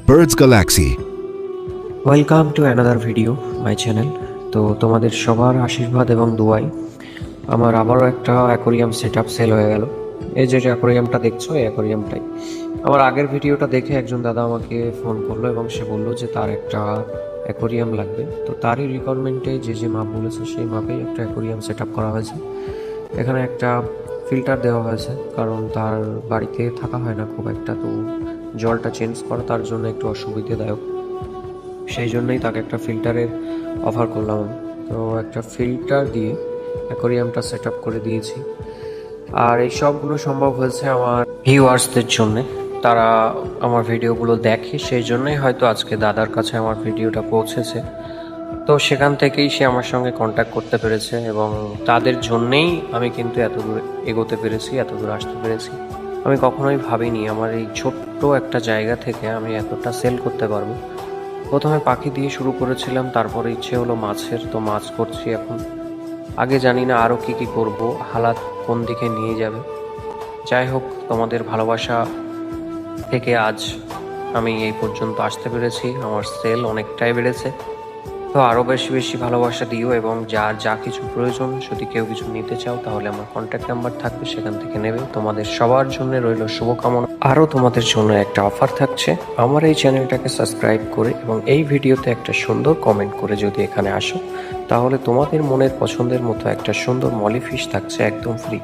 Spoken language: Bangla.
Birds Galaxy. Welcome to another video my channel. তো তোমাদের সবার আশীর্বাদ এবং দোয়াই আমার আবারও একটা অ্যাকোরিয়াম সেট আপ সেল হয়ে গেল। এই যে অ্যাকোরিয়ামটা দেখছো, এই অ্যাকোরিয়ামটাই আমার আগের ভিডিওটা দেখে একজন দাদা আমাকে ফোন করলো এবং সে বললো যে তার একটা অ্যাকোরিয়াম লাগবে। তো তারই রিকোয়ারমেন্টে যে মাপ বলেছে সেই মাপেই একটা অ্যাকোরিয়াম সেট আপ করা হয়েছে। এখানে একটা ফিল্টার দেওয়া হয়েছে, কারণ তার বাড়িতে থাকা হয় না খুব একটা, তো জলটা চেঞ্জ করা তার জন্য একটু অসুবিধাদায়ক। সেই জন্যই তাকে একটা ফিল্টারের অফার করলাম আমি। তো একটা ফিল্টার দিয়ে অ্যাকোরিয়ামটা সেট আপ করে দিয়েছি। আর এই সবগুলো সম্ভব হয়েছে আমার ভিউয়ার্সদের জন্যে। তারা আমার ভিডিওগুলো দেখে, সেই জন্যই হয়তো আজকে দাদার কাছে আমার ভিডিওটা পৌঁছেছে। তো সেখান থেকেই সে আমার সঙ্গে কন্ট্যাক্ট করতে পেরেছে এবং তাদের জন্যেই আমি কিন্তু এত দূর এগোতে পেরেছি, এত দূর আসতে পেরেছি। আমি কখনোই ভাবিনি আমার এই ছোট্ট একটা জায়গা থেকে আমি এতটা সেল করতে পারবো। প্রথমে পাখি দিয়ে শুরু করেছিলাম, তারপরে ইচ্ছে হলো মাছের, তো মাছ করছি এখন। আগে জানি না আরও কি করব, হালাত কোন দিকে নিয়ে যাবে। যাই হোক, তোমাদের ভালোবাসা থেকে আজ আমি এই পর্যন্ত আসতে পেরেছি। আমার সেল অনেকটাই বেড়েছে। তো আরও বেশি বেশি ভালোবাসা দিও এবং যার যা কিছু প্রয়োজন, যদি কেউ কিছু নিতে চাও তাহলে আমার কন্ট্যাক্ট নাম্বার থাকবে, সেখান থেকে নেবে। তোমাদের সবার জন্য রইল শুভকামনা। আরও তোমাদের জন্য একটা অফার থাকছে, আমার এই চ্যানেলটাকে সাবস্ক্রাইব করে এবং এই ভিডিওতে একটা সুন্দর কমেন্ট করে যদি এখানে আসো, তাহলে তোমাদের মনের পছন্দের মতো একটা সুন্দর মলি ফিশ থাকছে একদম ফ্রি।